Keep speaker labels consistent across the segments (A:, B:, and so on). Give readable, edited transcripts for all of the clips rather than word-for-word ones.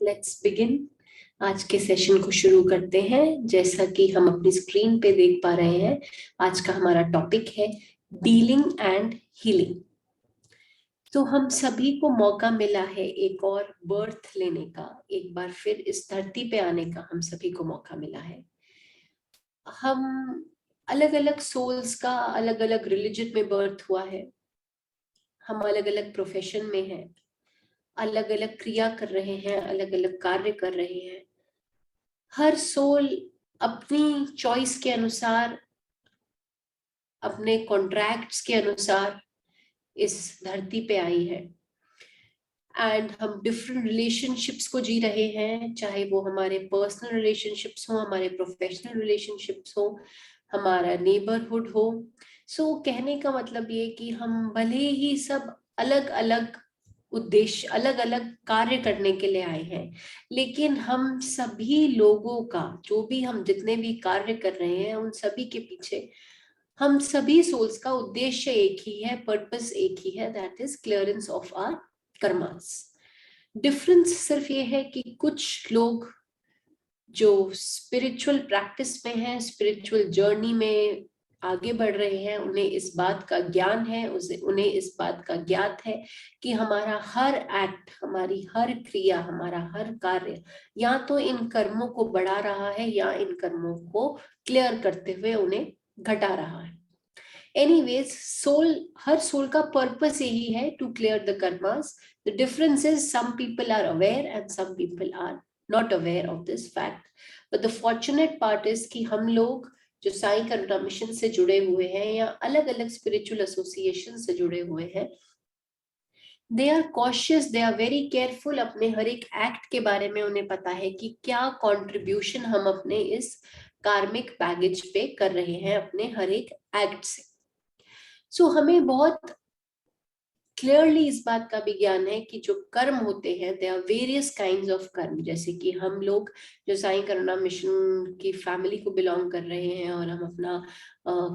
A: Let's begin. आज के session को शुरू करते हैं। जैसा कि हम अपनी स्क्रीन पे देख पा रहे हैं, आज का हमारा टॉपिक है डीलिंग एंड हीलिंग। तो हम सभी को मौका मिला है एक और बर्थ लेने का, एक बार फिर इस धरती पे आने का हम सभी को मौका मिला है। हम अलग अलग सोल्स का अलग अलग रिलीजन में बर्थ हुआ है, हम अलग अलग प्रोफेशन में हैं, अलग अलग क्रिया कर रहे हैं, अलग अलग कार्य कर रहे हैं। हर सोल अपनी चॉइस के अनुसार, अपने कॉन्ट्रैक्ट्स के अनुसार इस धरती पे आई है। एंड हम डिफरेंट रिलेशनशिप्स को जी रहे हैं, चाहे वो हमारे पर्सनल रिलेशनशिप्स हो, हमारे प्रोफेशनल रिलेशनशिप्स हो, हमारा नेबरहुड हो। सो कहने का मतलब ये कि हम भले ही सब अलग अलग उद्देश्य, अलग अलग कार्य करने के लिए आए हैं, लेकिन हम सभी लोगों का, जो भी हम जितने भी कार्य कर रहे हैं, उन सभी के पीछे हम सभी सोल्स का उद्देश्य एक ही है, पर्पस एक ही है, that is clearance of our karmas. Difference सिर्फ ये है कि कुछ लोग जो स्पिरिचुअल प्रैक्टिस में हैं, स्पिरिचुअल जर्नी में आगे बढ़ रहे हैं, उन्हें इस बात का ज्ञान है, उन्हें इस बात का ज्ञात है कि हमारा हर एक्ट, हमारी हर क्रिया, हमारा हर कार्य या तो इन कर्मों को बढ़ा रहा है या इन कर्मों को क्लियर करते हुए उन्हें घटा रहा है। एनीवेज, हर सोल का पर्पस यही है, to clear the karmas. The difference is some people are aware and some people are not aware of this fact. But the fortunate part is कि हम लोग जो साई करुणा मिशन से जुड़े हुए हैं या अलग अलग स्पिरिचुअल एसोसिएशन से जुड़े हुए हैं, they are cautious, they are very careful. अपने हर एक एक्ट के बारे में उन्हें पता है कि क्या कंट्रीब्यूशन हम अपने इस कार्मिक बैगेज पे कर रहे हैं अपने हर एक एक्ट से। सो हमें बहुत क्लियरली इस बात का भी ज्ञान है कि जो कर्म होते हैं, they are various kinds of karma. जैसे कि हम लोग जो साई करुणा मिशन की फैमिली को बिलोंग कर रहे हैं और हम अपना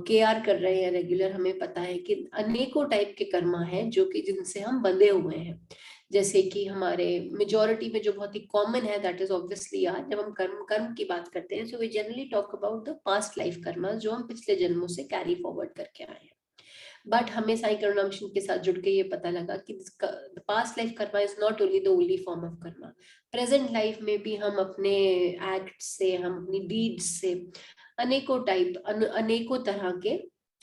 A: केआर कर रहे हैं रेगुलर, हमें पता है कि अनेकों टाइप के कर्मा हैं जो कि जिनसे हम बंधे हुए हैं। जैसे कि हमारे मेजोरिटी में जो बहुत ही कॉमन है, दैट इज ऑब्वियसली यार, जब हम कर्म कर्म की बात करते हैं, so we generally talk about the past life karma जो हम पिछले जन्मों से कैरी फॉरवर्ड करके आए हैं। बट हमें साई करुणा मिशन के साथ जुड़ के ये पता लगा कि past life Karma is not only the only form of Karma. Present life में भी हम अपने एक्ट से, हम अपनी डीड्स से अनेकों टाइप, अनेकों तरह के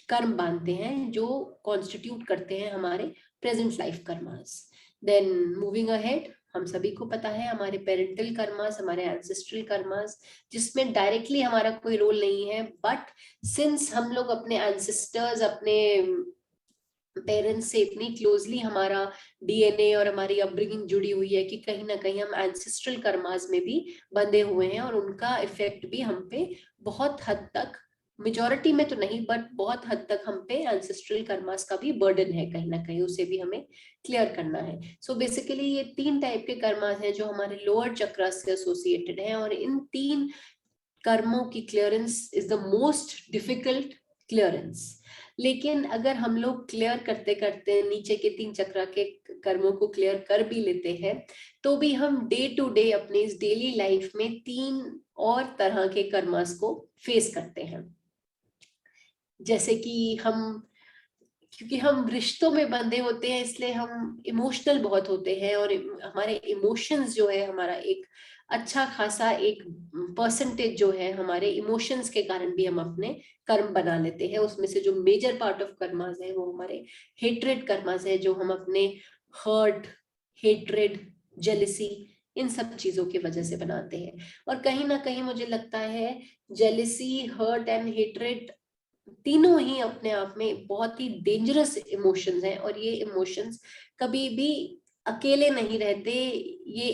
A: कर्म बांधते हैं जो कॉन्स्टिट्यूट करते हैं हमारे present life karmas. Then moving ahead, हम सभी को पता है हमारे पेरेंटल कर्मास, हमारे एंसेस्ट्रल कर्मास, जिसमें डायरेक्टली हमारा कोई रोल नहीं है, बट सिंस हम लोग अपने एंसेस्टर्स, अपने पेरेंट्स से इतनी क्लोजली हमारा डीएनए और हमारी अपब्रिंगिंग जुड़ी हुई है कि कहीं ना कहीं हम एंसेस्ट्रल कर्मास में भी बंधे हुए हैं और उनका इफेक्ट भी हम पे बहुत हद तक, मेजोरिटी में तो नहीं बट बहुत हद तक हम पे एंसेस्ट्रल कर्मास का भी बर्डन है, कहीं ना कहीं उसे भी हमें क्लियर करना है। सो बेसिकली ये 3 टाइप के कर्मास हैं जो हमारे लोअर चक्र से एसोसिएटेड हैं, और इन 3 कर्मों की clearance is the most difficult clearance. लेकिन अगर हम लोग क्लियर करते करते नीचे के 3 चक्र के कर्मों को क्लियर कर भी लेते हैं, तो भी हम डे टू डे अपने इस डेली लाइफ में 3 और तरह के कर्मास को फेस करते हैं। जैसे कि क्योंकि हम रिश्तों में बंधे होते हैं, इसलिए हम इमोशनल बहुत होते हैं, और हमारे इमोशंस जो है, हमारा एक अच्छा खासा एक परसेंटेज जो है हमारे इमोशंस के कारण भी हम अपने कर्म बना लेते हैं। उसमें से जो मेजर पार्ट ऑफ कर्मास है वो हमारे हेट्रेड कर्मास है, जो हम अपने हर्ट, हेट्रेड, जेलिसी, इन सब चीजों की वजह से बनाते हैं। और कहीं ना कहीं मुझे लगता है जेलिसी, हर्ट एंड हेट्रेड तीनों ही अपने आप में बहुत ही डेंजरस इमोशंस हैं, और ये इमोशंस कभी भी अकेले नहीं रहते। ये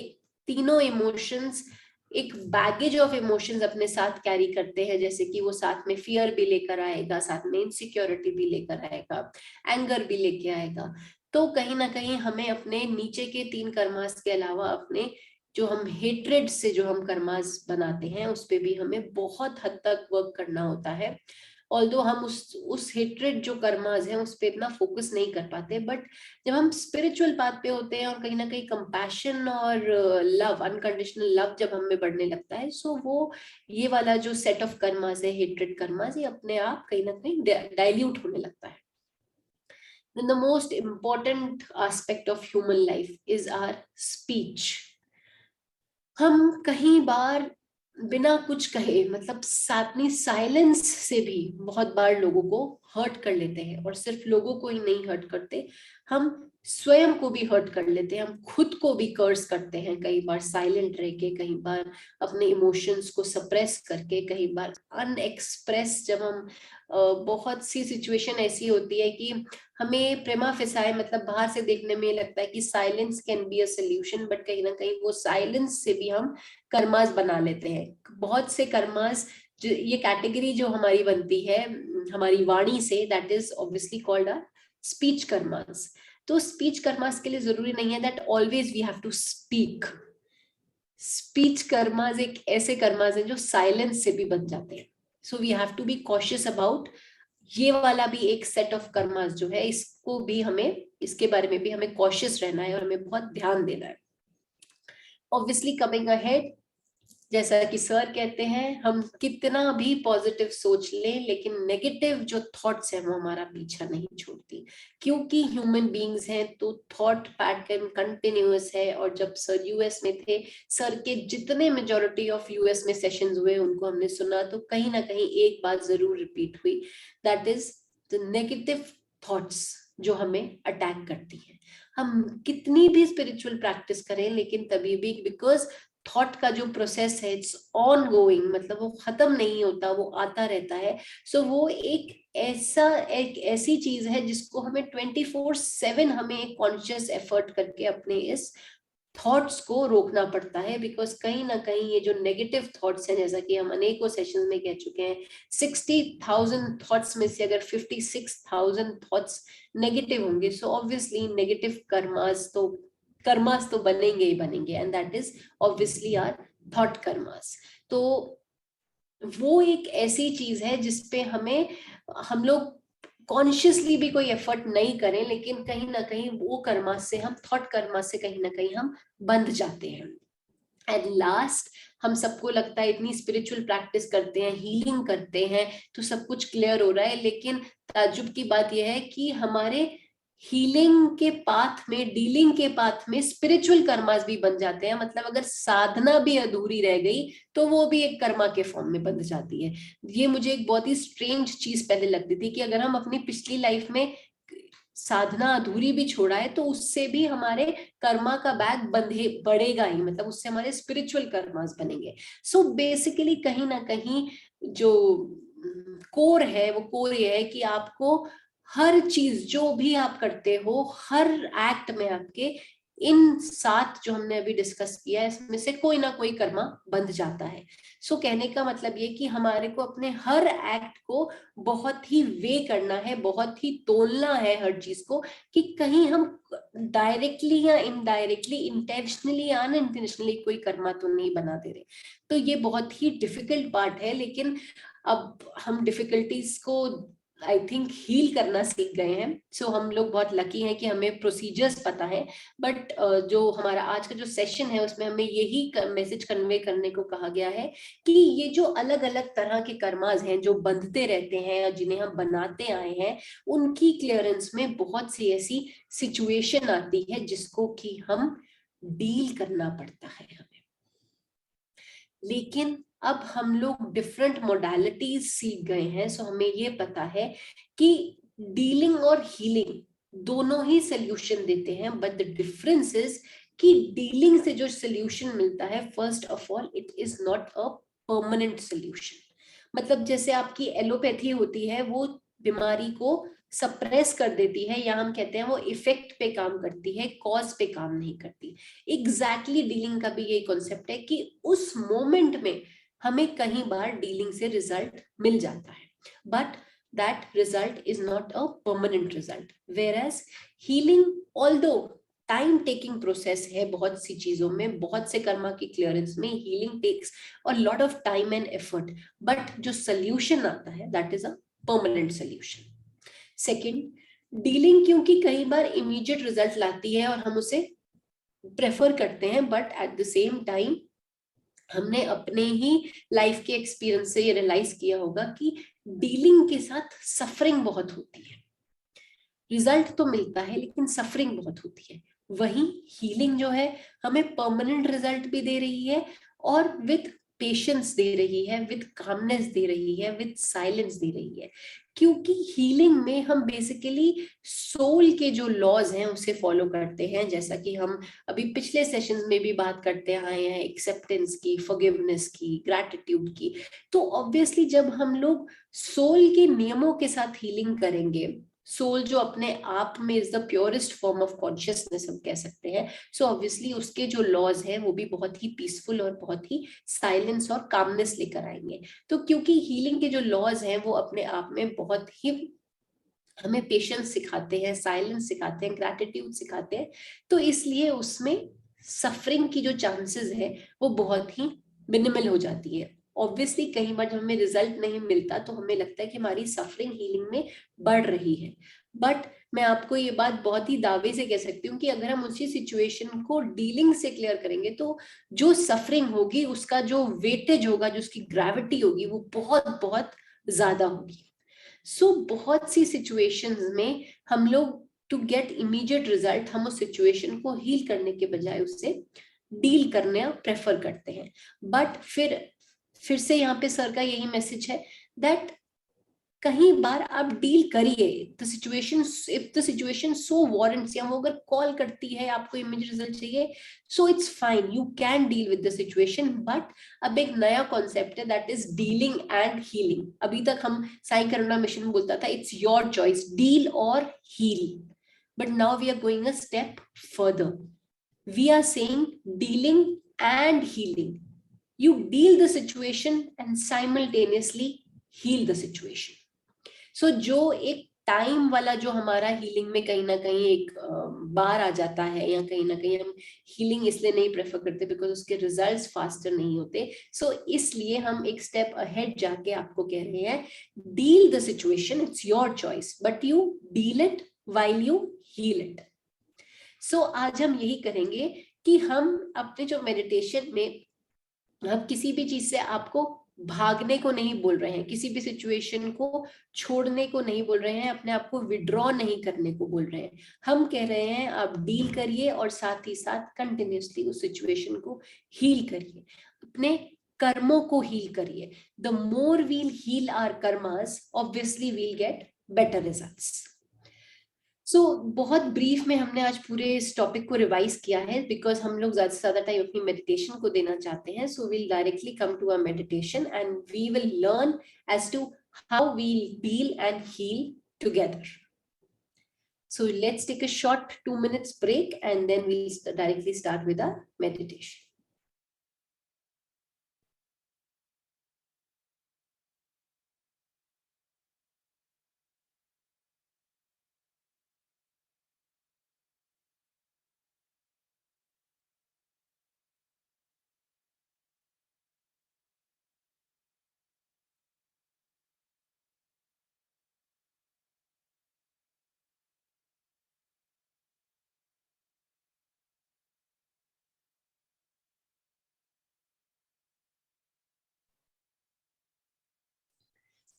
A: तीनों इमोशंस एक बैगेज ऑफ इमोशंस अपने साथ कैरी करते हैं। जैसे कि वो साथ में फियर भी लेकर आएगा, साथ में इनसिक्योरिटी भी लेकर आएगा, एंगर भी लेके आएगा। तो कहीं ना कहीं हमें अपने नीचे के 3 कर्मास के अलावा अपने जो हम हेट्रेड से जो हम कर्मास बनाते हैं, उस पे भी हमें बहुत हद तक वर्क करना होता है। ऑल्दो हम उस हेट्रेड जो कर्मास है उस पे इतना फोकस नहीं कर पाते, बट जब हम स्पिरिचुअल पाथ पे होते हैं और कहीं ना कहीं कंपैशन और लव, अनकंडीशनल लव जब हमें बढ़ने लगता है, सो वो ये वाला जो सेट ऑफ कर्मास है, हेट्रेड कर्मास, ये अपने आप कहीं ना कहीं डाइल्यूट होने लगता है. Then the most important aspect of human life is our speech. हम कहीं बार बिना कुछ कहे, मतलब अपनी साइलेंस से भी बहुत बार लोगों को हर्ट कर लेते हैं, और सिर्फ लोगों को ही नहीं हर्ट करते, हम स्वयं को भी हर्ट कर लेते हैं, हम खुद को भी कर्स करते हैं कई बार साइलेंट रह के, कई बार अपने इमोशंस को सप्रेस करके, कई बार अनएक्सप्रेस. जब हम बहुत सी सिचुएशन ऐसी होती है कि हमें प्रेमा फिसाए, मतलब बाहर से देखने में लगता है कि silence can be a solution, but कहीं ना कहीं वो साइलेंस से भी हम कर्मास बना लेते हैं. बहुत से कर्मास, ये कैटेगरी जो हमारी बनती है हमारी वाणी से, that is obviously called a speech karmas. तो स्पीच कर्मास के लिए जरूरी नहीं है that always we have to speak. Speech karmas एक ऐसे कर्मास हैं जो साइलेंस से भी बन जाते हैं. So we have to be cautious about ये वाला भी एक सेट ऑफ कर्मास जो है, इसको भी हमें, इसके बारे में भी हमें कॉशियस रहना है और हमें बहुत ध्यान देना है. ऑब्वियसली कमिंग अहेड, जैसा कि सर कहते हैं, हम कितना भी पॉजिटिव सोच लें, लेकिन नेगेटिव जो थॉट्स हैं वो हमारा पीछा नहीं छोड़ती, क्योंकि ह्यूमन बीइंग्स हैं तो थॉट पैटर्न कंटिन्यूअस है. और जब सर यूएस में थे, सर के जितने मेजॉरिटी ऑफ यूएस में सेशंस हुए उनको हमने सुना, तो कहीं ना कहीं एक बात जरूर रिपीट हुई, that is the negative thoughts जो हमें अटैक करती है. हम कितनी भी स्पिरिचुअल प्रैक्टिस करें, लेकिन तभी भी, बिकॉज थॉट का जो प्रोसेस है इट्स ऑन गोइंग, मतलब वो खत्म नहीं होता, वो आता रहता है. सो वो एक ऐसी चीज है जिसको हमें 24/7 हमें एक कॉन्शियस एफर्ट करके अपने इस थॉट्स को रोकना पड़ता है. बिकॉज कहीं ना कहीं ये जो नेगेटिव थॉट्स हैं, जैसा कि हम अनेकों सेशन में कह चुके हैं, 60,000 थॉट्स में से अगर 56,000 थॉट्स नेगेटिव होंगे, सो ऑब्वियसली नेगेटिव कर्मास तो बनेंगे ही बनेंगे, and that is obviously our thought karmas. तो वो एक ऐसी चीज है जिसपे हम लोग कॉन्शियसली भी कोई एफर्ट नहीं करें, लेकिन कहीं ना कहीं वो कर्मास से, हम थॉट कर्मास से कहीं ना कहीं हम बंध जाते हैं. एट लास्ट, हम सबको लगता है इतनी स्पिरिचुअल प्रैक्टिस करते हैं, हीलिंग करते हैं, तो सब कुछ क्लियर हो रहा है, लेकिन ताज्जुब की बात यह है कि हमारे हीलिंग के पाथ में, डीलिंग के पाथ में स्पिरिचुअल कर्मास भी बन जाते हैं. मतलब अगर साधना भी अधूरी रह गई तो वो भी एक कर्मा के फॉर्म में बन जाती है. ये मुझे एक बहुत ही स्ट्रेंज चीज पहले लगती थी कि अगर हम अपनी पिछली लाइफ में साधना अधूरी भी छोड़ा है तो उससे भी हमारे कर्मा का बैग बढ़ेगा ही, मतलब उससे हमारे स्पिरिचुअल कर्मास बनेंगे. सो बेसिकली कहीं ना कहीं जो कोर है, वो कोर ये है कि आपको हर चीज जो भी आप करते हो, हर एक्ट में आपके इन 7 जो हमने अभी डिस्कस किया है इसमें से कोई ना कोई कर्मा बंध जाता है. सो कहने का मतलब ये कि हमारे को अपने हर एक्ट को बहुत ही वे करना है, बहुत ही तोलना है हर चीज को, कि कहीं हम डायरेक्टली या इनडायरेक्टली, इंटेंशनली या अनइंटेंशनली कोई कर्मा तो नहीं बना दे रहे. तो ये बहुत ही डिफिकल्ट पार्ट है, लेकिन अब हम डिफिकल्टीज को आई थिंक हील करना सीख गए हैं. सो हम लोग बहुत लकी हैं कि हमें प्रोसीजर्स पता है. बट जो हमारा आज का जो सेशन है उसमें हमें यही मैसेज कन्वे करने को कहा गया है कि ये जो अलग अलग तरह के कर्मास हैं जो बंधते रहते हैं, जिन्हें हम बनाते आए हैं, उनकी क्लियरेंस में बहुत सी ऐसी सिचुएशन आती है जिसको कि हम डील करना पड़ता है हमें. लेकिन अब हम लोग डिफरेंट मोडालिटीज सीख गए हैं, सो हमें ये पता है कि डीलिंग और हीलिंग दोनों ही सोल्यूशन देते हैं, बट द डिफरेंस इज कि डीलिंग से जो सोल्यूशन मिलता है, first of all it is not a permanent solution. मतलब जैसे आपकी एलोपैथी होती है, वो बीमारी को सप्रेस कर देती है, या हम कहते हैं वो इफेक्ट पे काम करती है, कॉज पे काम नहीं करती. एग्जैक्टली डीलिंग का भी यही कॉन्सेप्ट है कि उस मोमेंट में हमें कहीं बार डीलिंग से रिजल्ट मिल जाता है, but that result is not a permanent result. Whereas healing, although time taking process है, बहुत सी चीजों में, बहुत से कर्मा की क्लियरेंस में healing takes a lot of time and effort, but जो सोल्यूशन आता है that is a permanent solution. Second, dealing क्योंकि कई बार इमीडिएट रिजल्ट लाती है और हम उसे प्रेफर करते हैं, but at the same time हमने अपने ही लाइफ के एक्सपीरियंस से ये रियलाइज किया होगा कि डीलिंग के साथ सफरिंग बहुत होती है। रिजल्ट तो मिलता है लेकिन सफरिंग बहुत होती है। वहीं हीलिंग जो है हमें परमानेंट रिजल्ट भी दे रही है और विद पेशेंस दे रही है, विद कामनेस दे रही है, विद साइलेंस दे रही है। क्योंकि हीलिंग में हम बेसिकली सोल के जो लॉज हैं उसे फॉलो करते हैं, जैसा कि हम अभी पिछले सेशंस में भी बात करते आए हैं, एक्सेप्टेंस की, फॉरगिवनेस की, ग्रैटिट्यूड की। तो ऑब्वियसली जब हम लोग सोल के नियमों के साथ हीलिंग करेंगे, सोल जो अपने आप में is the purest form of consciousness हम कह सकते हैं, सो ऑब्वियसली उसके जो लॉज हैं वो भी बहुत ही पीसफुल और बहुत ही साइलेंस और कामनेस लेकर आएंगे। तो क्योंकि हीलिंग के जो लॉज हैं वो अपने आप में बहुत ही हमें पेशेंस सिखाते हैं, साइलेंस सिखाते हैं, ग्रैटिट्यूड सिखाते हैं, तो इसलिए उसमें सफरिंग की जो चांसेस है वो बहुत ही मिनिमल हो जाती है। ऑब्वियसली कई बार जब हमें रिजल्ट नहीं मिलता तो हमें लगता है कि हमारी सफरिंग हीलिंग में बढ़ रही है, बट मैं आपको ये बात बहुत ही दावे से कह सकती हूँ कि अगर हम उसी सिचुएशन को डीलिंग से क्लियर करेंगे तो जो सफरिंग होगी उसका जो वेटेज होगा, जो उसकी ग्रेविटी होगी, वो बहुत बहुत ज्यादा होगी। बहुत सी सिचुएशंस में हम लोग टू गेट इमीडिएट रिजल्ट हम उस सिचुएशन को हील करने के बजाय उससे डील करना प्रेफर करते हैं। बट फिर से यहाँ पे सर का यही मैसेज है दैट कहीं बार आप डील करिए the situation, if the situation so warrants, या वो अगर कॉल करती है आपको इमीडिएट रिजल्ट चाहिए, so it's fine, you can deal with the situation. But अब एक नया कॉन्सेप्ट है that is dealing and healing. अभी तक हम साई करुणा मिशन बोलता था इट्स योर चॉइस, डील और heal, but now we are going a step further, we are saying dealing and healing. You deal the situation and simultaneously heal the situation. So जो एक time वाला जो हमारा healing में कहीं ना कहीं एक बार आ जाता है, या कहीं ना कहीं हम हीलिंग इसलिए नहीं प्रेफर करते बिकॉज उसके रिजल्ट्स फास्टर नहीं होते, सो इसलिए हम एक स्टेप अहेड जाके आपको कह रहे हैं deal the situation, it's your choice, but you deal it while you heal it. So आज हम यही करेंगे कि हम अपने जो मेडिटेशन में हम किसी भी चीज से आपको भागने को नहीं बोल रहे हैं, किसी भी सिचुएशन को छोड़ने को नहीं बोल रहे हैं, अपने आप को विड्रॉ नहीं करने को बोल रहे हैं। हम कह रहे हैं आप डील करिए और साथ ही साथ कंटिन्यूसली उस सिचुएशन को हील करिए, अपने कर्मों को हील करिए। The more we'll heal our karmas, obviously we'll get better results. बहुत ब्रीफ में हमने आज पूरे इस टॉपिक को रिवाइज किया है बिकॉज हम लोग ज्यादा से ज्यादा टाइम अपनी मेडिटेशन को देना चाहते हैं। So we'll directly come to our meditation and we will learn as to how we deal and heal together. So let's take a short 2 minutes break and then we'll directly start with our meditation.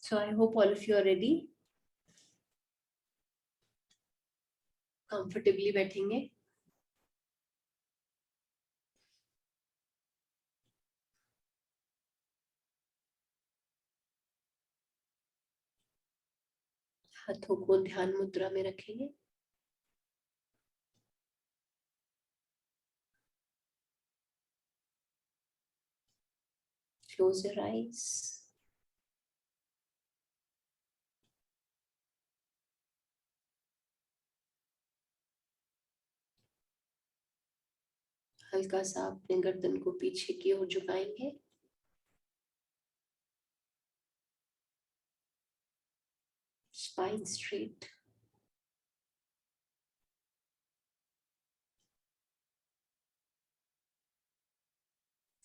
A: So I hope all of you are ready. Comfortably बैठेंगे। हाथों को ध्यान मुद्रा में रखेंगे। Close your eyes. हल्का सा अपने गर्दन को पीछे की ओर झुकाएंगे। Spine straight.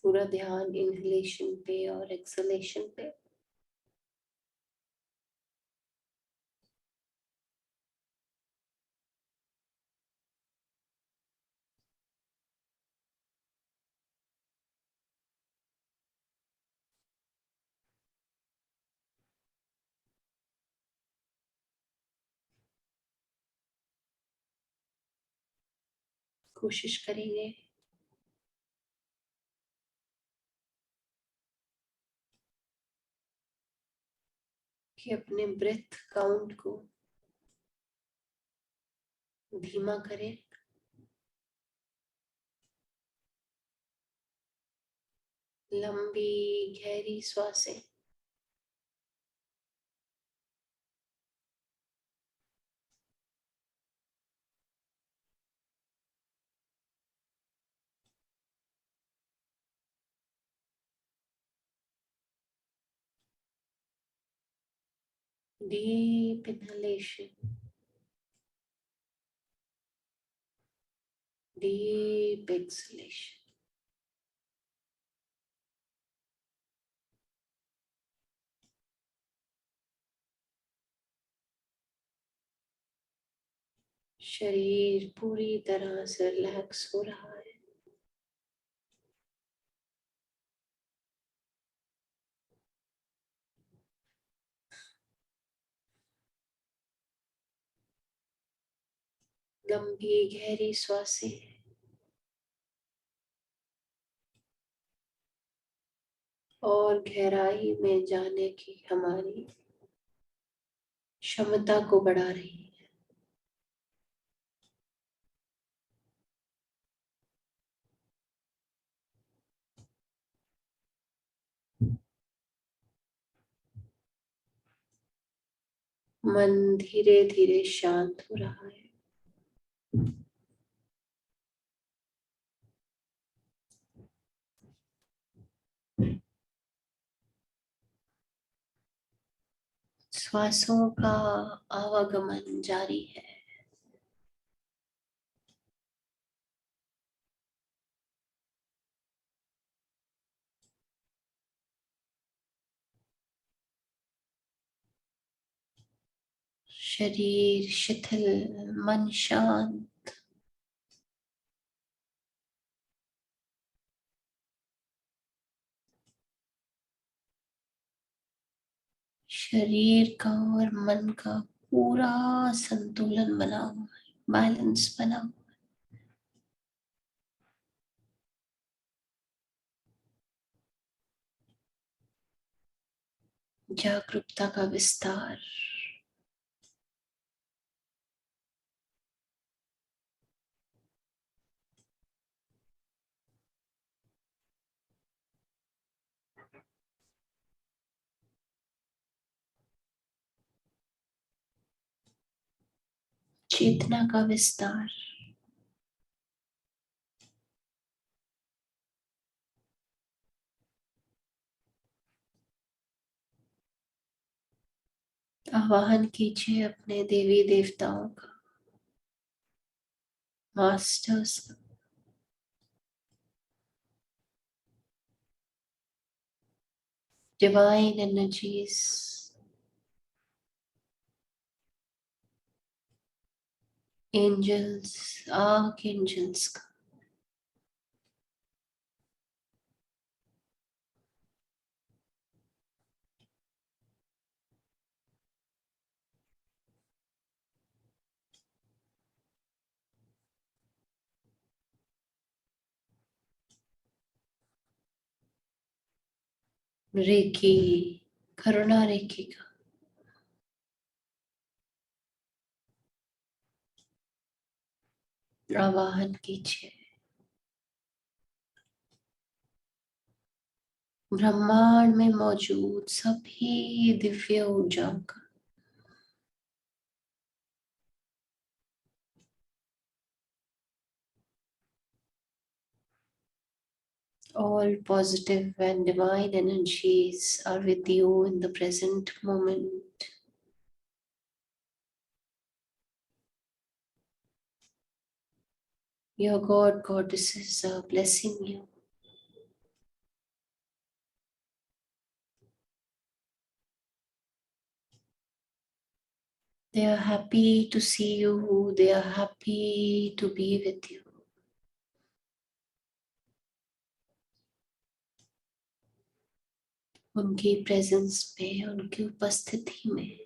A: पूरा ध्यान इनहेलेशन पे और एक्सहेलेशन पे। कोशिश करेंगे कि अपने ब्रेथ काउंट को धीमा करें। लंबी गहरी श्वासें deep inhalation, deep exhalation. शरीर पूरी तरह से रिलैक्स हो रहा है। लंबी गहरी श्वासें और गहराई में जाने की हमारी क्षमता को बढ़ा रही है। मन धीरे धीरे शांत हो रहा है। श्वासों का आवागमन जारी है। शरीर शिथिल, मन शांत। शरीर का और मन का पूरा संतुलन बना हुआ है, बैलेंस बना हुआ है। जागरूकता का विस्तार। चेतना का विस्तार। आवाहन कीजिए अपने देवी देवताओं का, मास्टर्स का, divine energies, angels, archangels का। रेकी, करुणा रेकी का। आवाहन कीजिए ब्रह्मांड में मौजूद सभी दिव्य ऊर्जाओं का। All positive and divine energies are with you in the present moment. Your God, goddesses are blessing you. They are happy to see you. They are happy to be with you. उनकी presence में, उनकी उपस्थिति में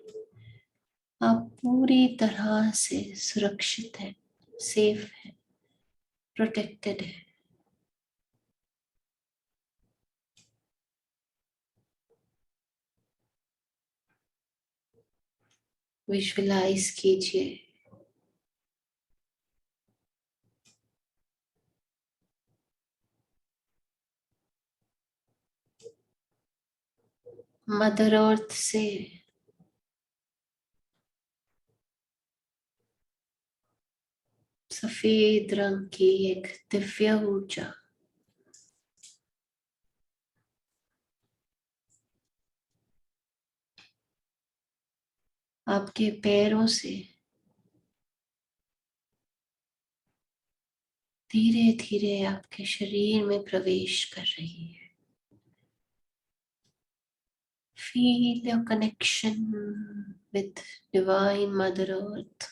A: आप पूरी तरह से सुरक्षित हैं, सेफ हैं। प्रोटेक्टेड है। विजुअलाइज कीजिए मदर अर्थ से सफेद रंग की एक दिव्य ऊर्जा आपके पैरों से धीरे धीरे आपके शरीर में प्रवेश कर रही है। Feel your connection with Divine Mother Earth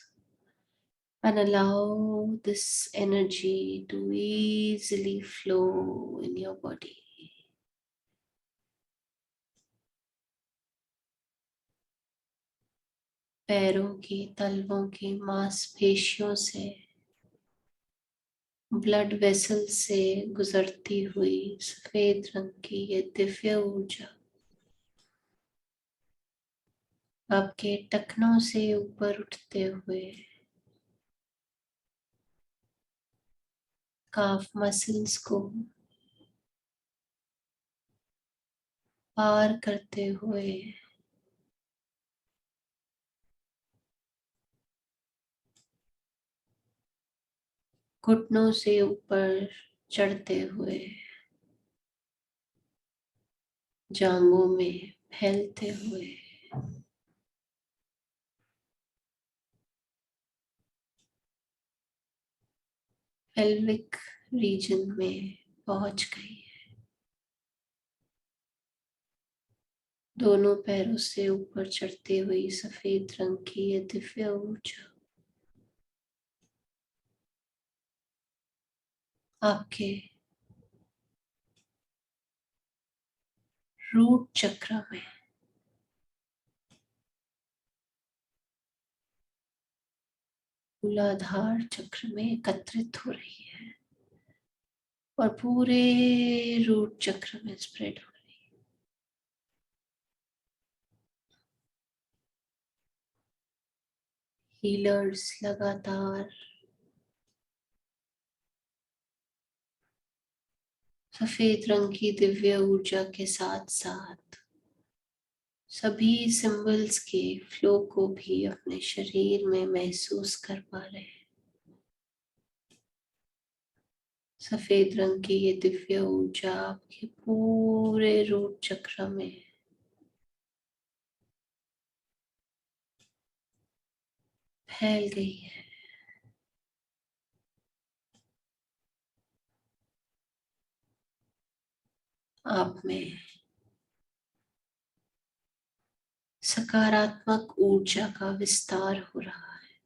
A: and allow this energy to easily flow in your body. पैरों की तलवों की मांसपेशियों से ब्लड वेसल से गुजरती हुई सफेद रंग की ये दिव्य ऊर्जा आपके टखनों से ऊपर उठते हुए काफ मसल्स को पार करते हुए घुटनों से ऊपर चढ़ते हुए जांघों में फैलते हुए पेल्विक रीजन में पहुंच गई है। दोनों पैरों से ऊपर चढ़ती हुई सफेद रंग की ये दिव्य ऊर्जा आपके रूट चक्र में मूलाधार चक्र में एकत्रित हो रही है और पूरे रूट चक्र में स्प्रेड हो रही है। हीलर्स लगातार सफेद रंग की दिव्य ऊर्जा के साथ साथ सभी सिंबल्स के फ्लो को भी अपने शरीर में महसूस कर पा रहे हैं। सफेद रंग की ये दिव्य ऊर्जा आपके पूरे रूट चक्र में फैल गई है। आप में सकारात्मक ऊर्जा का विस्तार हो रहा है।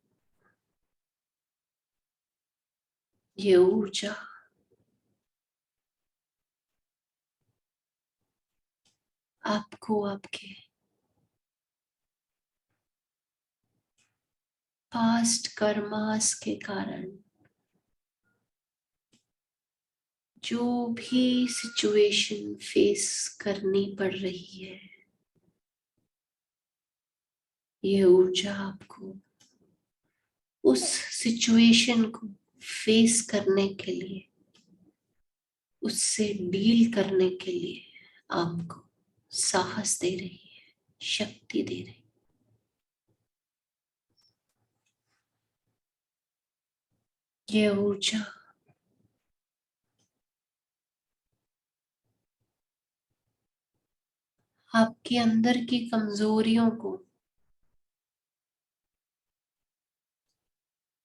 A: ये ऊर्जा आपको आपके पास्ट कर्मास के कारण जो भी सिचुएशन फेस करनी पड़ रही है, ये ऊर्जा आपको उस सिचुएशन को फेस करने के लिए, उससे डील करने के लिए आपको साहस दे रही है, शक्ति दे रही है। ये ऊर्जा आपके अंदर की कमजोरियों को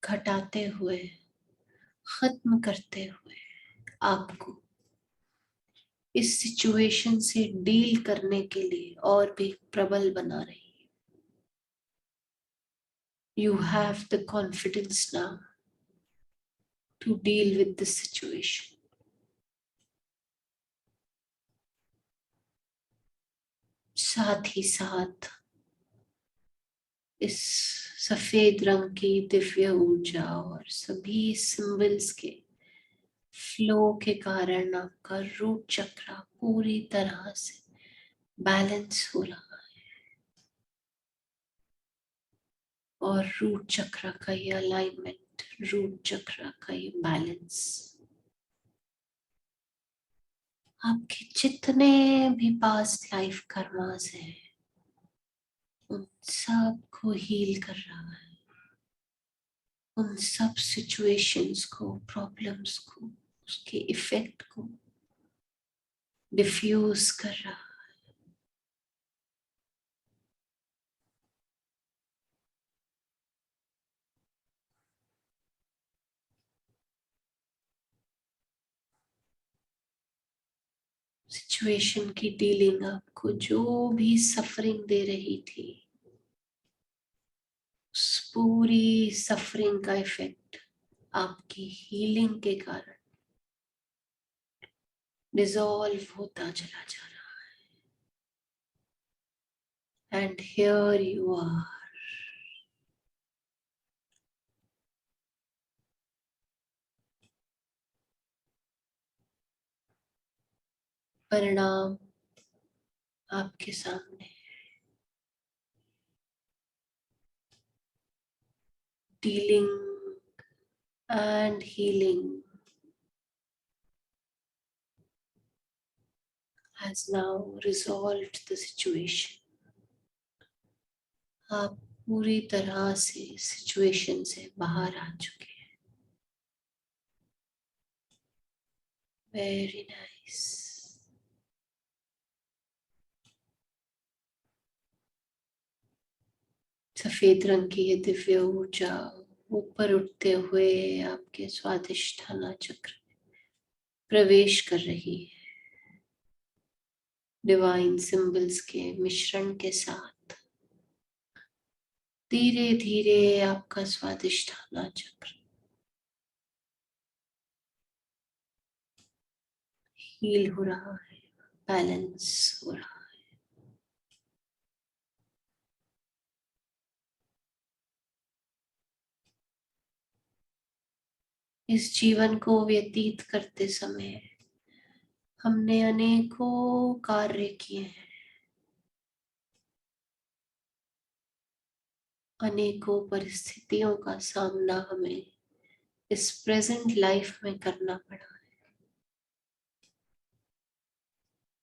A: घटाते हुए, खत्म करते हुए आपको इस सिचुएशन से डील करने के लिए और भी प्रबल बना रही है। You have the confidence now to deal with this situation. साथ ही साथ इस सफेद रंग की दिव्य ऊर्जा और सभी सिंबल्स के फ्लो के कारण आपका रूट चक्र पूरी तरह से बैलेंस हो रहा है और रूट चक्र का ये अलाइनमेंट, रूट चक्र का ये बैलेंस आपके जितने भी पास्ट लाइफ कर्मास हैं उन सब को हील कर रहा है, उन सब सिचुएशंस को, प्रॉब्लम्स को, उसके इफेक्ट को डिफ्यूज कर रहा है। सिचुएशन की डीलिंग आपको जो भी सफरिंग दे रही थी, उस पूरी सफरिंग का इफेक्ट आपकी हीलिंग के कारण डिसॉल्व होता चला जा रहा है। एंड हियर यू आर, परिणाम आपके सामने। Dealing and healing has now resolved the situation. आप पूरी तरह से सिचुएशन से बाहर आ चुके हैं। Very nice. सफेद रंग की ये दिव्य ऊर्जा ऊपर उठते हुए आपके स्वादिष्ठाना चक्र में प्रवेश कर रही है, डिवाइन सिंबल्स के मिश्रण के साथ। धीरे धीरे आपका स्वादिष्ठाना चक्र हील हो रहा है, बैलेंस हो रहा है। इस जीवन को व्यतीत करते समय हमने अनेकों कार्य किए हैं, अनेकों परिस्थितियों का सामना हमें इस प्रेजेंट लाइफ में करना पड़ा है।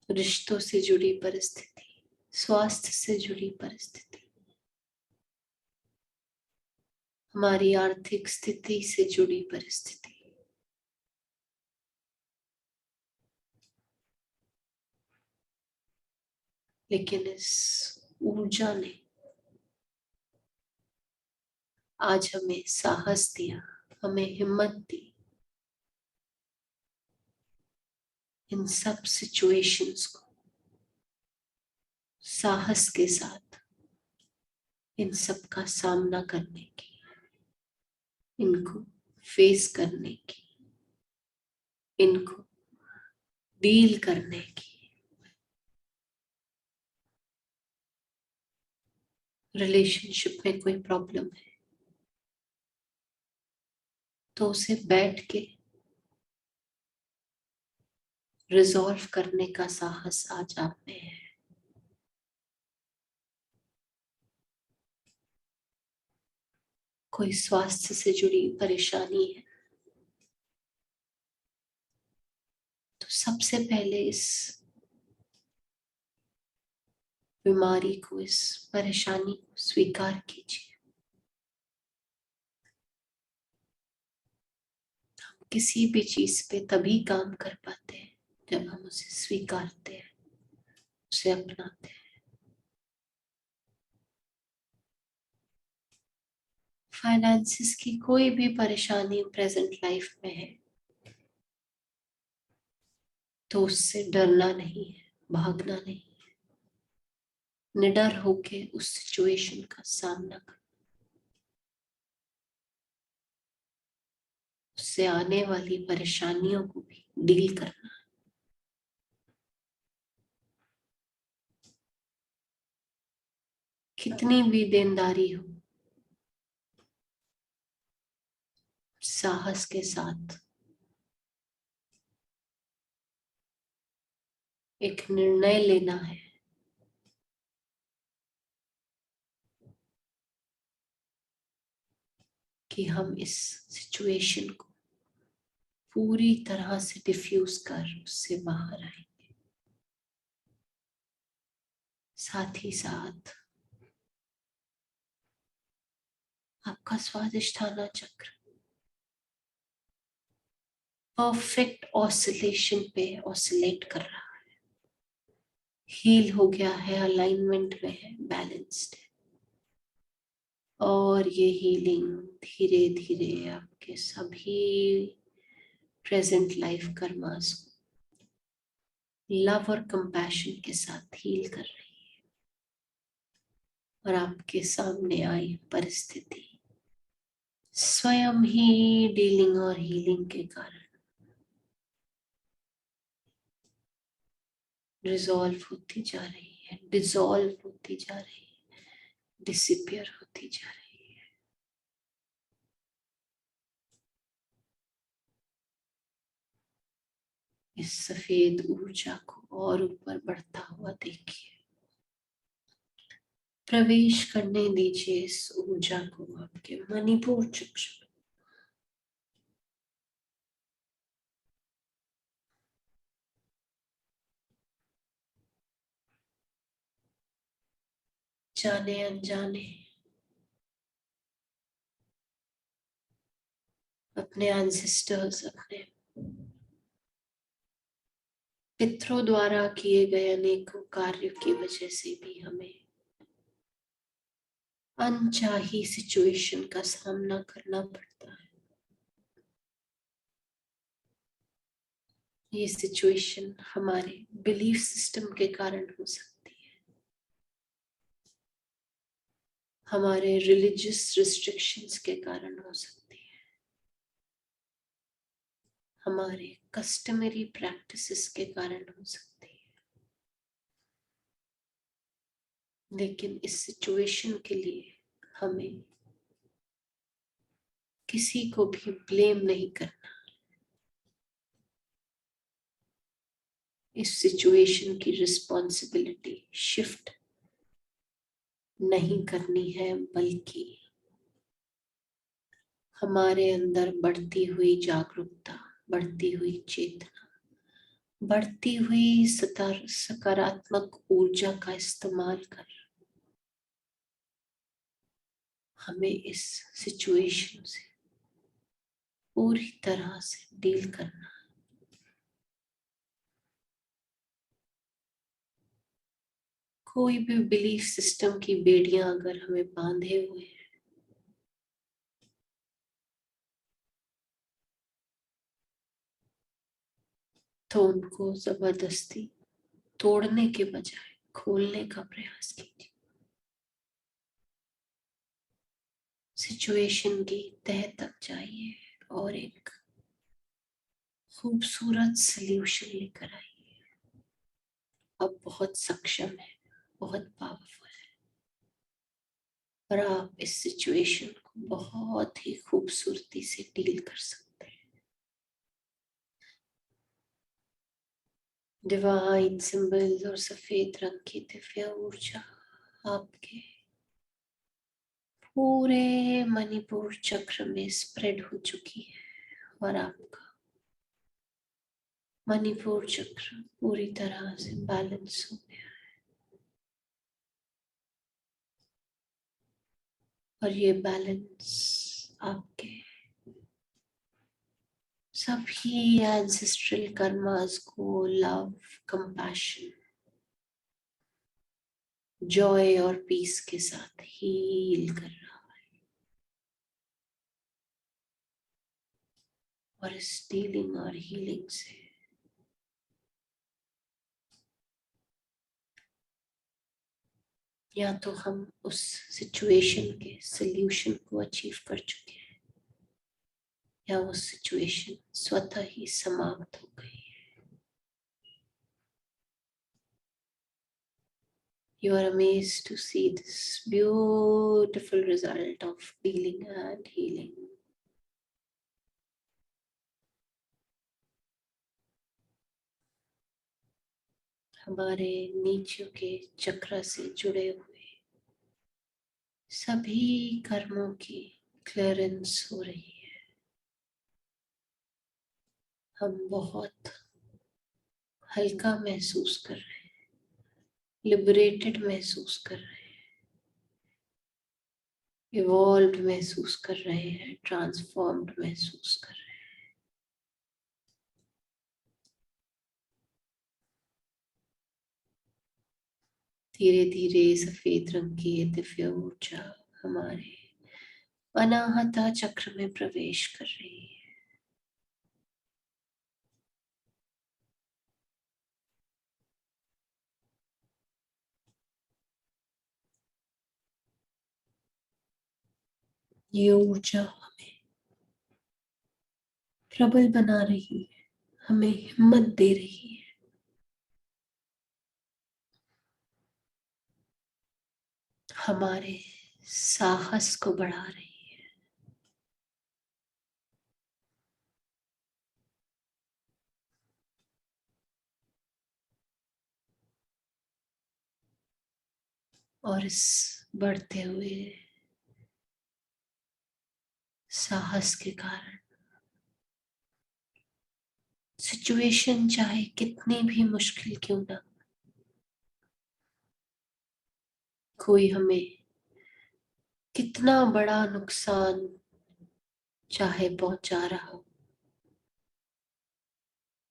A: रिश्तों से जुड़ी परिस्थिति, स्वास्थ्य से जुड़ी परिस्थिति, हमारी आर्थिक स्थिति से जुड़ी परिस्थिति, लेकिन इस ऊर्जा ने आज हमें साहस दिया, हमें हिम्मत दी, इन सब सिचुएशंस को साहस के साथ इन सब का सामना करने की, इनको फेस करने की, इनको डील करने की। रिलेशनशिप में कोई प्रॉब्लम है तो उसे बैठ के रिजॉल्व करने का साहस आज आप में है। कोई स्वास्थ्य से जुड़ी परेशानी है तो सबसे पहले इस बीमारी को, इस परेशानी को स्वीकार कीजिए। हम किसी भी चीज पे तभी काम कर पाते हैं जब हम उसे स्वीकारते हैं, उसे अपनाते हैं। फाइनेंसिस की कोई भी परेशानी प्रेजेंट लाइफ में है तो उससे डरना नहीं है, भागना नहीं, निडर होके उस सिचुएशन का सामना करना, उससे आने वाली परेशानियों को भी डील करना। कितनी भी देनदारी हो, साहस के साथ एक निर्णय लेना है कि हम इस सिचुएशन को पूरी तरह से डिफ्यूज कर उससे बाहर आएंगे। साथ ही साथ आपका स्वादिष्ठाना चक्र परफेक्ट ऑसिलेशन पे ऑसिलेट कर रहा है, हील हो गया है, अलाइनमेंट में है, बैलेंस्ड है। और ये हीलिंग धीरे धीरे आपके सभी प्रेजेंट लाइफ कर्मास को लव और कंपैशन के साथ हील कर रही है। और आपके सामने आई परिस्थिति स्वयं ही डीलिंग और हीलिंग के कारण रिजॉल्व होती जा रही है, डिसॉल्व होती जा रही है, डिसिपियर होती जा रही है। इस सफेद ऊर्जा को और ऊपर बढ़ता हुआ देखिए, प्रवेश करने दीजिए इस ऊर्जा को आपके मणिपुर चक्र में। जाने अनजाने अपने एंसेस्टर्स, अपने पितरों द्वारा किए गए अनेकों कार्यों की वजह से भी हमें अनचाही सिचुएशन का सामना करना पड़ता है। ये सिचुएशन हमारे बिलीफ सिस्टम के कारण हो सकती है, हमारे रिलीजियस रिस्ट्रिक्शंस के कारण हो सकती है, हमारे कस्टमरी प्रैक्टिसेस के कारण हो सकती है। लेकिन इस सिचुएशन के लिए हमें किसी को भी ब्लेम नहीं करना। इस सिचुएशन की रिस्पॉन्सिबिलिटी शिफ्ट नहीं करनी है, बल्कि हमारे अंदर बढ़ती हुई जागरूकता, बढ़ती हुई चेतना, बढ़ती हुई सकारात्मक ऊर्जा का इस्तेमाल कर हमें इस सिचुएशन से पूरी तरह से डील करना। कोई भी बिलीफ सिस्टम की बेड़ियां अगर हमें बांधे हुए हैं, तो उनको जबरदस्ती तोड़ने के बजाय खोलने का प्रयास कीजिए। सिचुएशन की तह तक जाइए और एक खूबसूरत सल्यूशन लेकर आइए। अब बहुत सक्षम है, बहुत पावरफुल है, और आप इस सिचुएशन को बहुत ही खूबसूरती से डील कर सकते हैं। डिवाइन सिंबल्स और सफेद रंग की दिव्य ऊर्जा आपके पूरे मणिपुर चक्र में स्प्रेड हो चुकी है, और आपका मणिपुर चक्र पूरी तरह से बैलेंस हो गया है। और ये बैलेंस आपके सभी एंसेस्ट्रल कर्मास को लव, कंपैशन, जॉय और पीस के साथ हील कर रहा है। और इस डीलिंग और हीलिंग से या तो हम उस सिचुएशन के सल्यूशन को अचीव कर चुके हैं, या वो सिचुएशन स्वतः ही समाप्त हो गई है। You are amazed to see this beautiful result of dealing and healing. हमारे नीचे के चक्र से जुड़े हुए सभी कर्मों की क्लियरेंस हो रही है। हम बहुत हल्का महसूस कर रहे हैं, लिबरेटेड महसूस कर रहे हैं, इवॉल्व महसूस कर रहे हैं, ट्रांसफॉर्म्ड महसूस कर रहे हैं। धीरे धीरे सफेद रंग की ये दिव्य ऊर्जा हमारे अनाहता चक्र में प्रवेश कर रही है। ये ऊर्जा हमें प्रबल बना रही है, हमें हिम्मत दे रही है, हमारे साहस को बढ़ा रही है। और इस बढ़ते हुए साहस के कारण सिचुएशन चाहे कितनी भी मुश्किल क्यों ना, कोई हमें कितना बड़ा नुकसान चाहे पहुंचा रहा हो,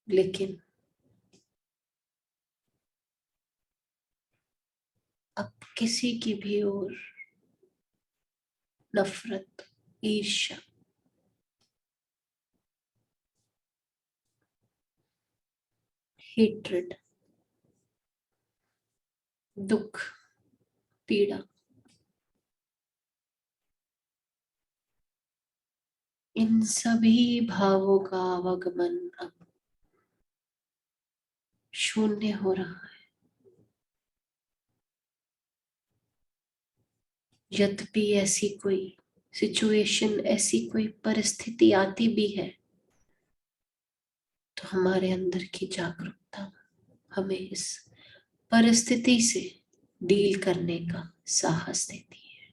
A: लेकिन अब किसी की भी ओर नफरत, ईर्ष्या, हेट्रेड, दुख, पीड़ा, इन सभी भावों का आवागमन अब शून्य हो रहा है। यद्यपि ऐसी कोई सिचुएशन, ऐसी कोई परिस्थिति आती भी है, तो हमारे अंदर की जागरूकता हमें इस परिस्थिति से डील करने का साहस देती है।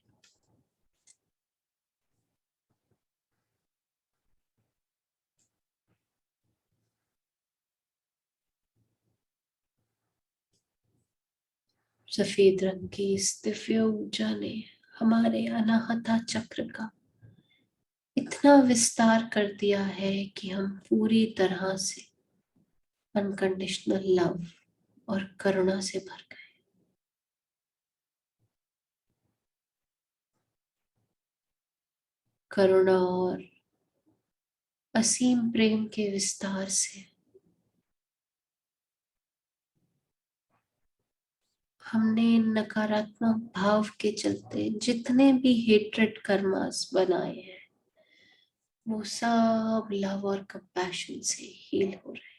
A: सफेद रंग की इस दिव्य ऊर्जा ने हमारे अनाहता चक्र का इतना विस्तार कर दिया है कि हम पूरी तरह से अनकंडीशनल लव और करुणा से भर गए। करुणा और असीम प्रेम के विस्तार से हमने नकारात्मक भाव के चलते जितने भी हेट्रेड कर्मास बनाए हैं, वो सब लव और कंपैशन से हील हो रहे हैं।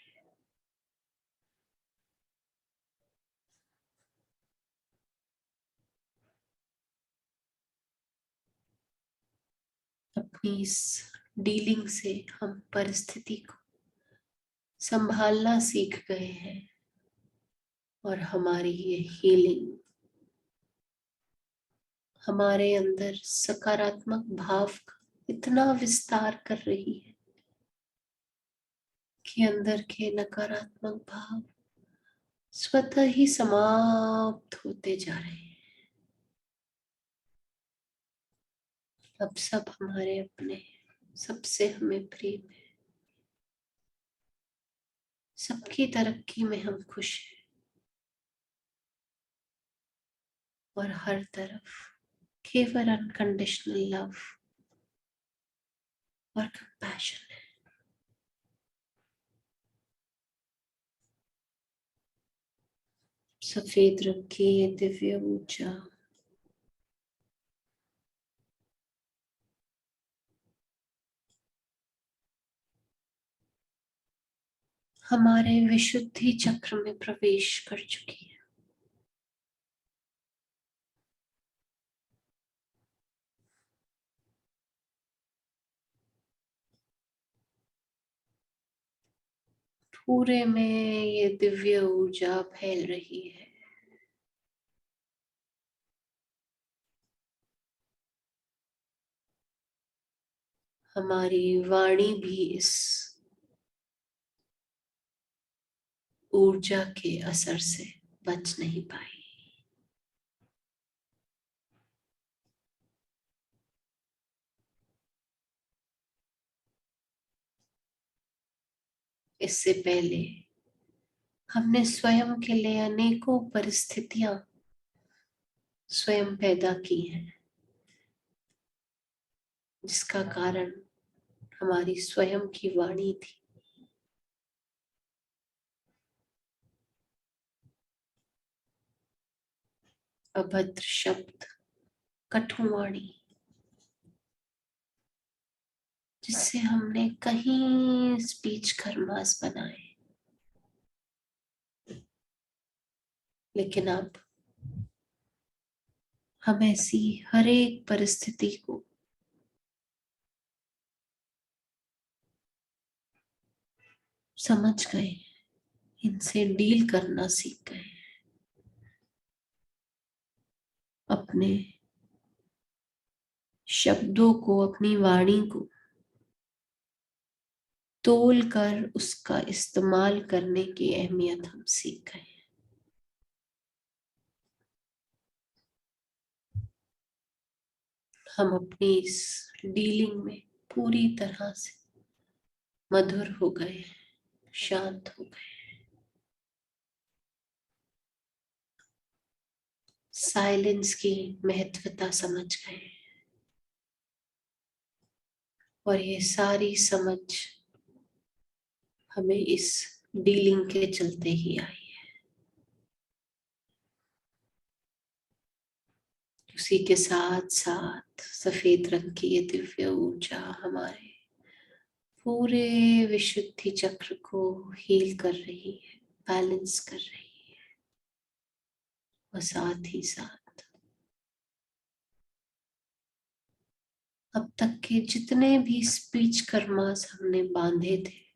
A: अपनी इस डीलिंग से हम परिस्थिति को संभालना सीख गए हैं और हमारी ये हीलिंग हमारे अंदर सकारात्मक भाव का इतना विस्तार कर रही है कि अंदर के नकारात्मक भाव स्वतः ही समाप्त होते जा रहे हैं। अब सब हमारे अपने, सबसे हमें प्रेम है, सबकी तरक्की में हम खुश हैं और हर तरफ केवल अनकंडीशनल लव और कंपैशन है। सफेद रंग की ये दिव्य ऊर्जा हमारे विशुद्धि चक्र में प्रवेश कर चुकी है। पूरे में ये दिव्य ऊर्जा फैल रही है। हमारी वाणी भी इस ऊर्जा के असर से बच नहीं पाई। इससे पहले हमने स्वयं के लिए अनेकों परिस्थितियां स्वयं पैदा की हैं, जिसका कारण हमारी स्वयं की वाणी थी। अभद्र शब्द, कटु वाणी, जिससे हमने कहीं स्पीच खरमास बनाए। लेकिन अब हम ऐसी हर एक परिस्थिति को समझ गए, इनसे डील करना सीख गए। अपने शब्दों को, अपनी वाणी को तोल कर उसका इस्तेमाल करने की अहमियत हम सीख गए। हम अपनी इस डीलिंग में पूरी तरह से मधुर हो गए, शांत हो गए, साइलेंस की महत्वता समझ गए। और ये सारी समझ हमें इस डीलिंग के चलते ही आई है। उसी के साथ साथ सफेद रंग की ये दिव्य ऊर्जा हमारे पूरे विशुद्धि चक्र को हील कर रही है, बैलेंस कर रही है। और साथ ही साथ अब तक के जितने भी स्पीच कर्मास हमने बांधे थे,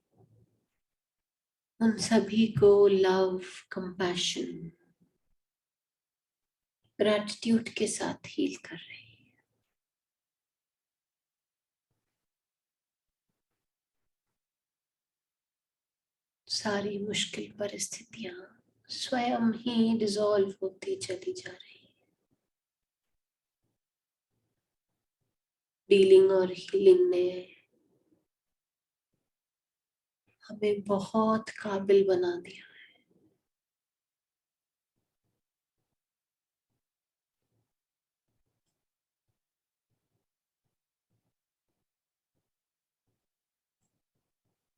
A: उन सभी को लव, कंपैशन, ग्रैटिट्यूड के साथ हील कर रही है। सारी मुश्किल परिस्थितियां स्वयं ही डिसॉल्व होती चली जा रही है। डीलिंग और हीलिंग ने हमें बहुत काबिल बना दिया।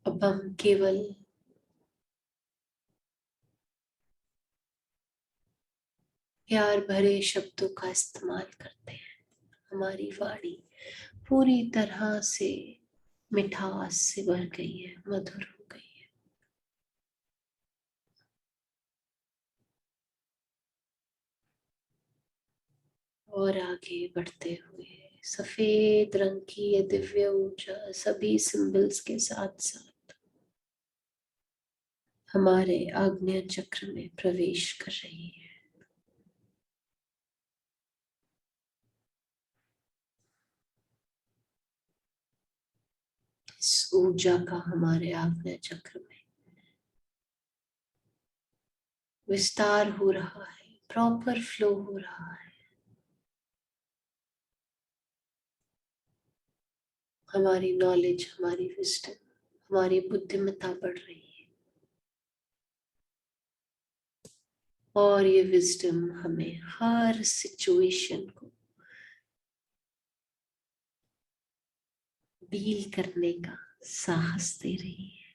A: अब हम केवल प्यार भरे शब्दों का इस्तेमाल करते हैं। हमारी वाणी पूरी तरह से मिठास से भर गई है, मधुर हो गई है। और आगे बढ़ते हुए सफेद रंग की ये दिव्य ऊर्जा सभी सिंबल्स के साथ साथ हमारे आग्नेय चक्र में प्रवेश कर रही है। इस ऊर्जा का हमारे आग्नेय चक्र में विस्तार हो रहा है, प्रॉपर फ्लो हो रहा है। हमारी नॉलेज, हमारी विजडम, हमारी बुद्धिमत्ता बढ़ रही है। और ये विजडम हमें हर सिचुएशन को डील करने का साहस दे रही है।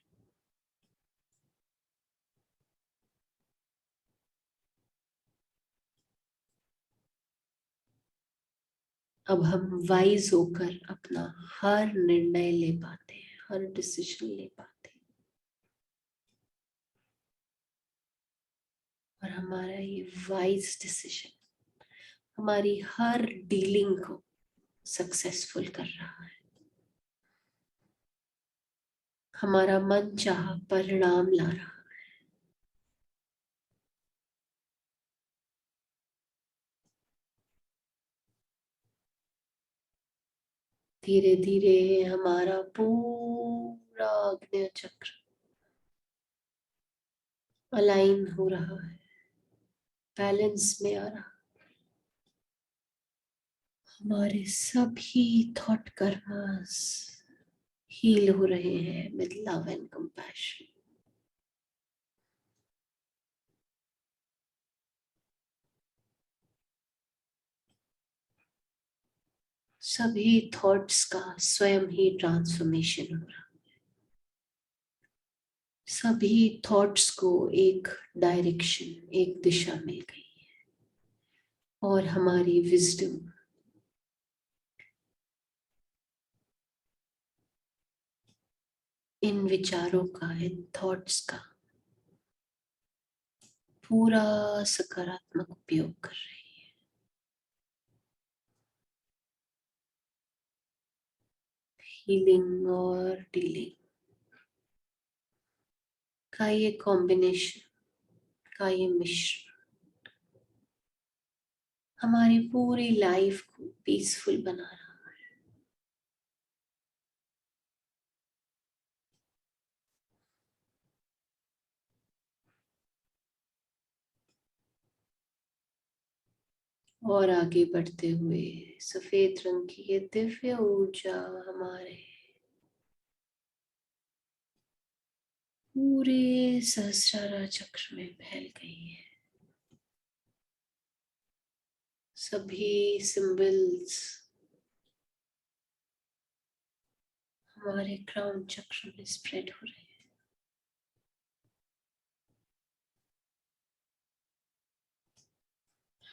A: अब हम वाइज होकर अपना हर निर्णय ले पाते हैं, हर डिसीजन ले पाते हैं। और हमारा ये वाइज डिसीजन हमारी हर डीलिंग को सक्सेसफुल कर रहा है। हमारा मन चाहा परिणाम ला रहा। धीरे धीरे हमारा पूरा आग्नेय चक्र अलाइन हो रहा है, बैलेंस में आ रहा। हमारे सभी थॉट कर्मास हील हो रहे हैं विद लव एंड कंपैशन। सभी थॉट्स का स्वयं ही ट्रांसफॉर्मेशन हो रहा। सभी थॉट्स को एक डायरेक्शन, एक दिशा मिल गई और हमारी विजडम इन विचारों का, इन थॉट्स का पूरा सकारात्मक उपयोग कर रही है। हीलिंग और डीलिंग का ये कॉम्बिनेशन, का ये मिश्रण हमारी पूरी लाइफ को पीसफुल बना रहा है। और आगे बढ़ते हुए सफेद रंग की ये दिव्य ऊर्जा हमारे पूरे सहस्रारा चक्र में फैल गई है। सभी सिंबल्स हमारे क्राउन चक्र में स्प्रेड हो रहे हैं।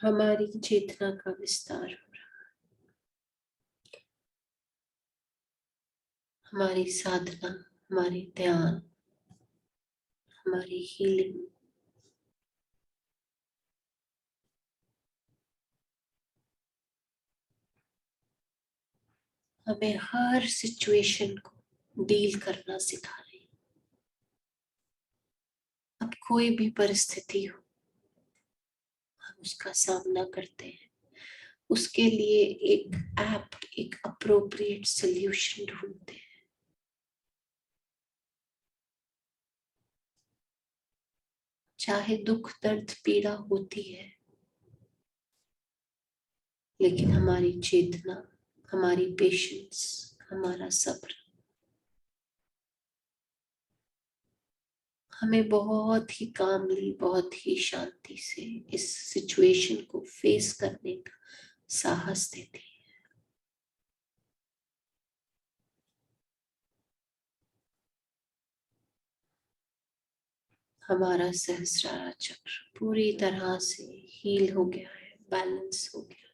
A: हमारी चेतना का विस्तार हो रहा है। हमारी साधना, हमारी ध्यान, हमारी हीलिंग हमें हर सिचुएशन को डील करना सिखा रही है। अब कोई भी परिस्थिति हो, हम उसका सामना करते हैं, उसके लिए एक ऐप्ट, एक अप्रोप्रिएट सॉल्यूशन ढूंढते हैं। चाहे दुख दर्द पीड़ा होती है, लेकिन हमारी चेतना, हमारी पेशेंस, हमारा सब्र हमें बहुत ही कामली, बहुत ही शांति से इस सिचुएशन को फेस करने का साहस देती है। हमारा सहस्रारा चक्र पूरी तरह से हील हो गया है, बैलेंस हो गया।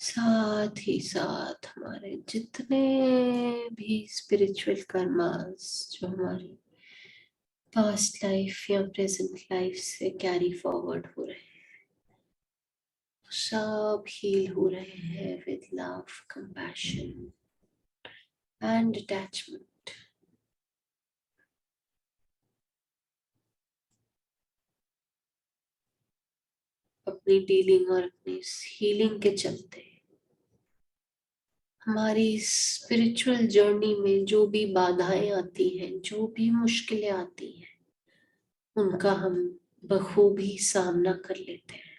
A: साथ ही साथ हमारे जितने भी स्पिरिचुअल कर्मास जो हमारी पास्ट लाइफ या प्रेजेंट लाइफ से कैरी फॉरवर्ड हो रहे हैं, सब हील हो रहे हैं with love, compassion and attachment. अपनी डीलिंग और अपनी हीलिंग के चलते हमारी स्पिरिचुअल जर्नी में जो भी बाधाएं आती हैं, जो भी मुश्किलें आती हैं, उनका हम बखूबी सामना कर लेते हैं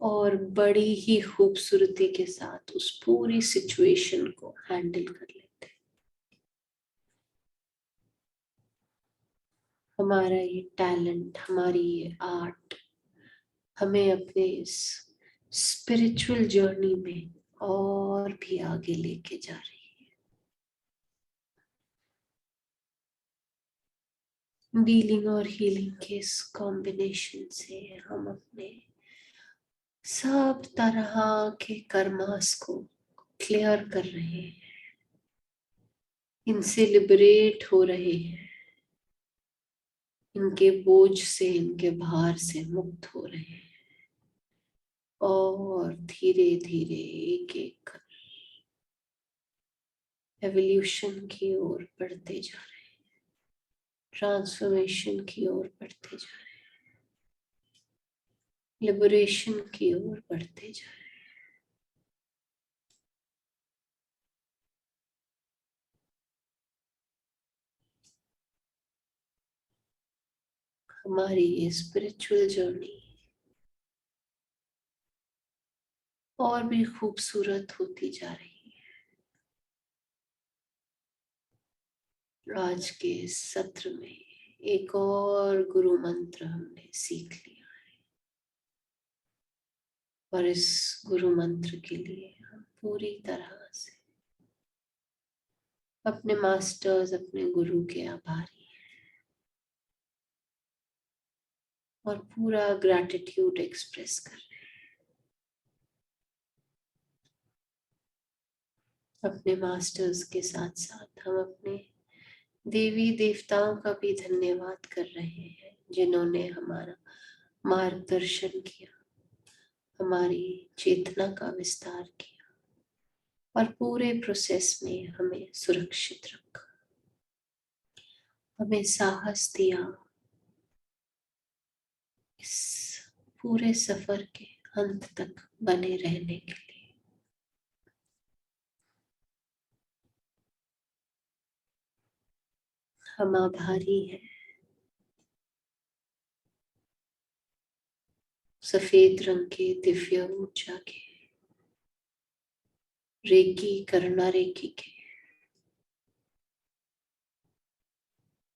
A: और बड़ी ही खूबसूरती के साथ उस पूरी सिचुएशन को हैंडल कर लेते हैं। हमारा ये टैलेंट, हमारी ये आर्ट हमें अपने इस स्पिरिचुअल जर्नी में और भी आगे लेके जा रही है। डीलिंग और हीलिंग के इस कॉम्बिनेशन से हम अपने सब तरह के कर्मास को क्लियर कर रहे हैं, इनसे लिबरेट हो रहे हैं, इनके बोझ से, इनके भार से मुक्त हो रहे हैं और धीरे धीरे एक एक कर एवोल्यूशन की ओर बढ़ते जा रहे हैं, ट्रांसफॉर्मेशन की ओर बढ़ते जा रहे हैं, लिबरेशन की ओर बढ़ते जा रहे हैं। हमारी ये स्पिरिचुअल जर्नी और भी खूबसूरत होती जा रही है। आज के सत्र में एक और गुरु मंत्र हमने सीख लिया और इस गुरु मंत्र के लिए हम पूरी तरह से अपने मास्टर्स, अपने गुरु के आभारी हैं और पूरा ग्रैटिट्यूड एक्सप्रेस कर रहे हैं। अपने मास्टर्स के साथ साथ हम अपने देवी देवताओं का भी धन्यवाद कर रहे हैं, जिन्होंने हमारा मार्गदर्शन किया, हमारी चेतना का विस्तार किया और पूरे प्रोसेस में हमें सुरक्षित रखा, हमें साहस दिया इस पूरे सफर के अंत तक बने रहने के लिए। हम आभारी हैं सफेद रंग के दिव्य ऊर्जा के, रेकी करुणा रेकी के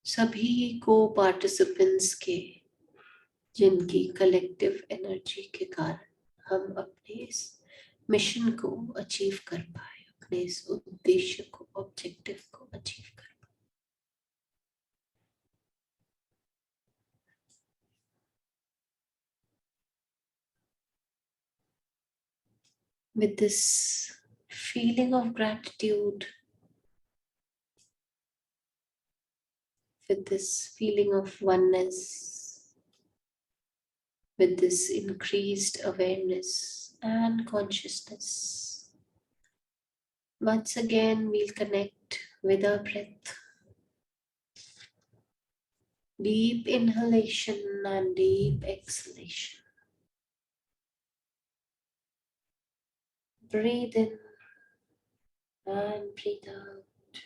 A: सभी को पार्टिसिपेंट्स के, जिनकी कलेक्टिव एनर्जी के कारण हम अपने इस मिशन को अचीव कर पाए, अपने इस उद्देश्य को, ऑब्जेक्टिव को अचीव कर पाए। With this feeling of gratitude, with this feeling of oneness, with this increased awareness and consciousness, once again we'll connect with our breath. Deep inhalation and deep exhalation. Breathe in and breathe out.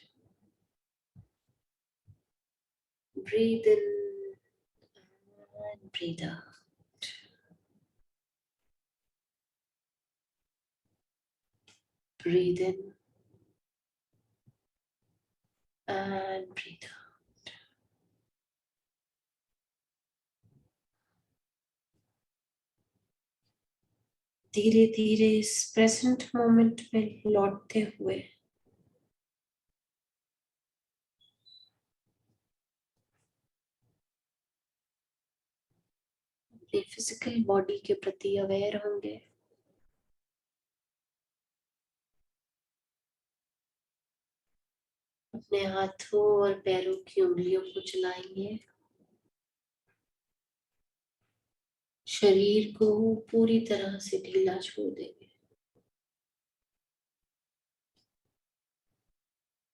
A: Breathe in and breathe out. Breathe in and breathe out. धीरे धीरे इस present moment में लौटते हुए अपने physical body के प्रति aware होंगे। अपने हाथों और पैरों की उंगलियों को चलाएंगे। शरीर को पूरी तरह से ढीला छोड़ देंगे।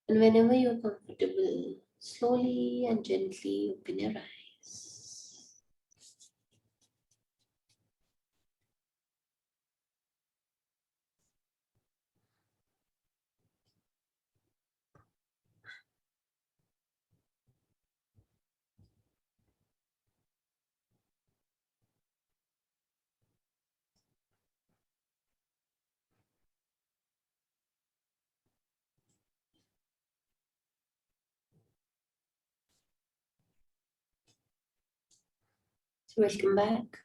A: And whenever you're comfortable, slowly and gently open your eyes. So welcome back.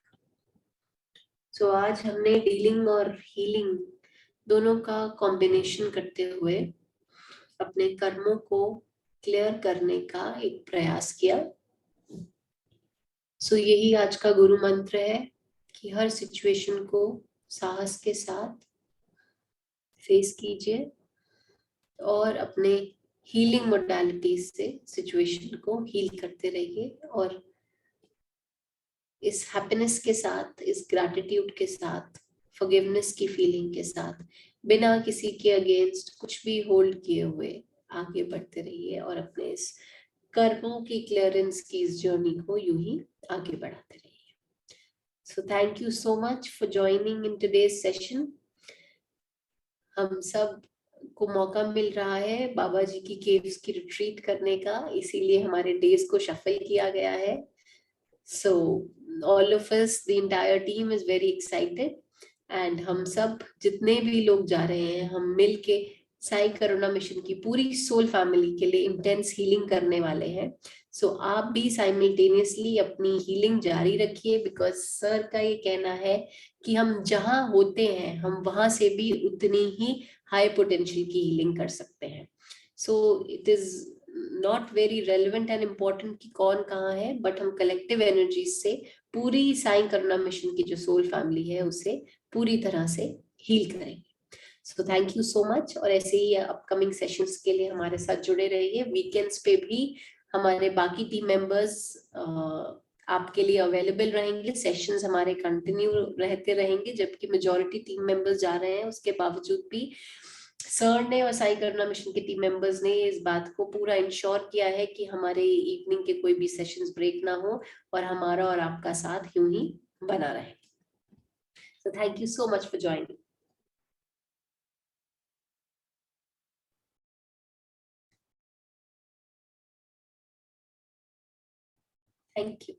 A: So आज हमने डीलिंग और हीलिंग दोनों का कॉम्बिनेशन करते हुए अपने कर्मों को क्लियर करने का एक प्रयास किया। सो यही आज का गुरु मंत्र है कि हर सिचुएशन को साहस के साथ फेस कीजिए और अपने हीलिंग मोडालिटीज से सिचुएशन को हील करते रहिए और इस हैप्पीनेस के साथ, इस ग्रैटिट्यूड के साथ, फॉरगिवनेस की फीलिंग के साथ, बिना किसी के अगेंस्ट कुछ भी होल्ड किए हुए आगे बढ़ते रहिए और अपने इस कर्मों की क्लियरेंस की इस जर्नी को यूं ही आगे बढ़ाते रहिए. So thank you so much for joining in today's session. हम सब को मौका मिल रहा है बाबा जी की केव्स की रिट्रीट करने का, इसीलिए हमारे डेज को शफल किया गया है. So all of us, the entire team is very excited, and हम सब जितने भी लोग जा रहे हैं, हम मिल के साई करुणा मिशन की पूरी सोल फैमिली के लिए इंटेंस हीलिंग करने वाले हैं. सो आप भी साइमल्टेनियसली अपनी हीलिंग जारी रखिए, बिकॉज सर का ये कहना है कि हम जहां होते हैं हम वहां से भी उतनी ही हाई पोटेंशियल की हीलिंग कर सकते हैं. So it is not very relevant and important कि कौन कहाँ है, बट हम कलेक्टिव एनर्जीज से पूरी साई करुणा मिशन की जो सोल फैमिली है उसे पूरी तरह से हील करेंगे. So thank you so much, और ऐसे ही अपकमिंग सेशंस के लिए हमारे साथ जुड़े रहिए. वीकेंड्स पे भी हमारे बाकी टीम मेंबर्स आपके लिए अवेलेबल रहेंगे. सेशंस हमारे कंटिन्यू रहते रहेंगे, जबकि मेजॉरिटी टीम मेंबर्स जा रहे हैं. उसके बावजूद भी सर ने और साई करुणा मिशन के टीम मेंबर्स ने इस बात को पूरा इंश्योर किया है कि हमारे इवनिंग के कोई भी सेशंस ब्रेक ना हो और हमारा और आपका साथ यूं ही बना रहे. So thank you so much for joining. Thank you.